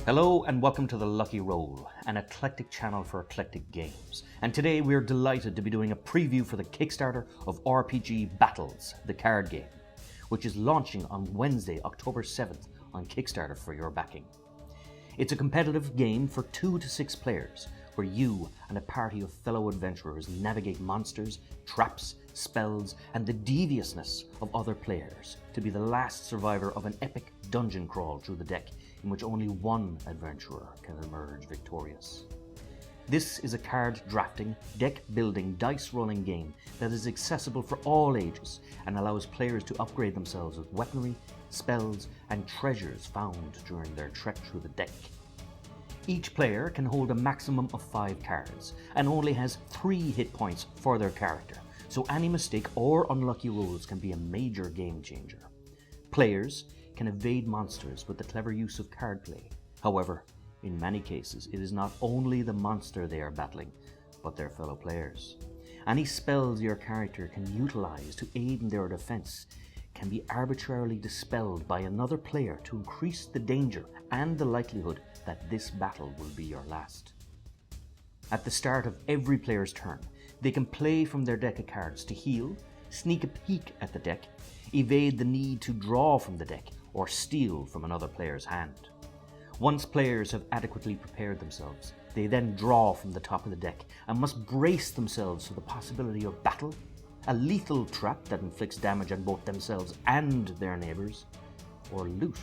Hello and welcome to The Lucky Roll, an eclectic channel for eclectic games. And today we're delighted to be doing a preview for the Kickstarter of RPG Battles, the card game, which is launching on Wednesday, October 7th on Kickstarter for your backing. It's a competitive game for 2 to 6 players, where you and a party of fellow adventurers navigate monsters, traps, spells, and the deviousness of other players to be the last survivor of an epic dungeon crawl through the deck in which only one adventurer can emerge victorious. This is a card drafting, deck building, dice rolling game that is accessible for all ages and allows players to upgrade themselves with weaponry, spells, and treasures found during their trek through the deck. Each player can hold a maximum of 5 cards and only has 3 hit points for their character, so any mistake or unlucky rolls can be a major game changer. Players can evade monsters with the clever use of card play. However, in many cases, it is not only the monster they are battling, but their fellow players. Any spells your character can utilize to aid in their defense can be arbitrarily dispelled by another player to increase the danger and the likelihood that this battle will be your last. At the start of every player's turn, they can play from their deck of cards to heal, sneak a peek at the deck, evade the need to draw from the deck, or steal from another player's hand. Once players have adequately prepared themselves, they then draw from the top of the deck and must brace themselves for the possibility of battle, a lethal trap that inflicts damage on both themselves and their neighbours, or loot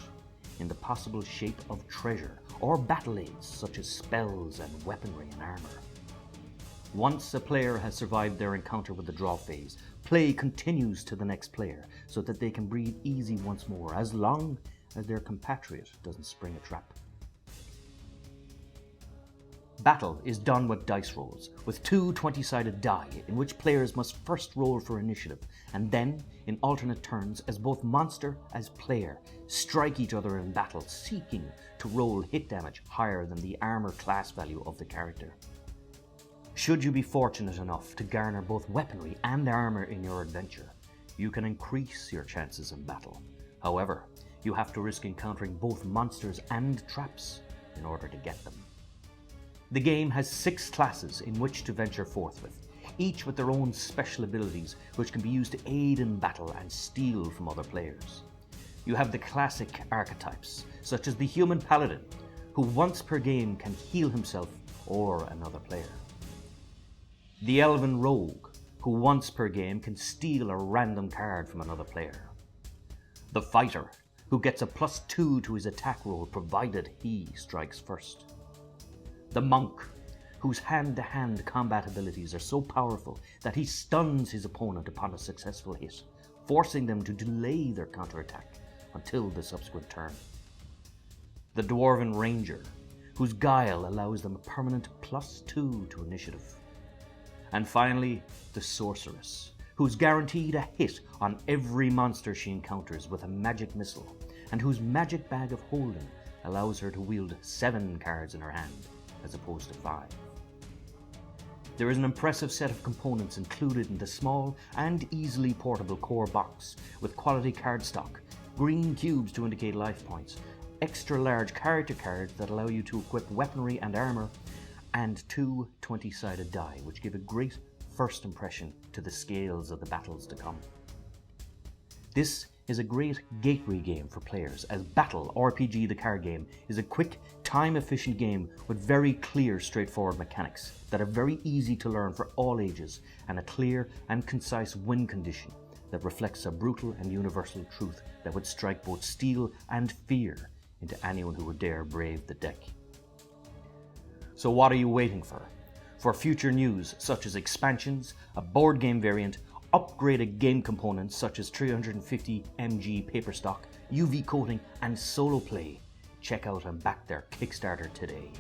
in the possible shape of treasure or battle aids such as spells and weaponry and armour. Once a player has survived their encounter with the draw phase, play continues to the next player so that they can breathe easy once more, as long as their compatriot doesn't spring a trap. Battle is done with dice rolls, with 2 20-sided die in which players must first roll for initiative, and then, in alternate turns, as both monster as player, strike each other in battle, seeking to roll hit damage higher than the armor class value of the character. Should you be fortunate enough to garner both weaponry and armor in your adventure, you can increase your chances in battle. However, you have to risk encountering both monsters and traps in order to get them. The game has 6 classes in which to venture forth with, each with their own special abilities which can be used to aid in battle and steal from other players. You have the classic archetypes, such as the human paladin, who once per game can heal himself or another player. The elven rogue, who once per game can steal a random card from another player. The fighter, who gets a +2 to his attack roll provided he strikes first. The monk, whose hand-to-hand combat abilities are so powerful that he stuns his opponent upon a successful hit, forcing them to delay their counterattack until the subsequent turn. The dwarven ranger, whose guile allows them a permanent +2 to initiative. And finally, the sorceress, who's guaranteed a hit on every monster she encounters with a magic missile, and whose magic bag of holding allows her to wield 7 cards in her hand, as opposed to 5. There is an impressive set of components included in the small and easily portable core box, with quality cardstock, green cubes to indicate life points, extra large character cards that allow you to equip weaponry and armour, and 2 20-sided die, which give a great first impression to the scales of the battles to come. This is a great gateway game for players, as Battle RPG the card game is a quick, time-efficient game with very clear, straightforward mechanics that are very easy to learn for all ages, and a clear and concise win condition that reflects a brutal and universal truth that would strike both steel and fear into anyone who would dare brave the deck. So what are you waiting for? For future news such as expansions, a board game variant, upgraded game components such as 350 mg paper stock, UV coating and solo play, check out and back their Kickstarter today.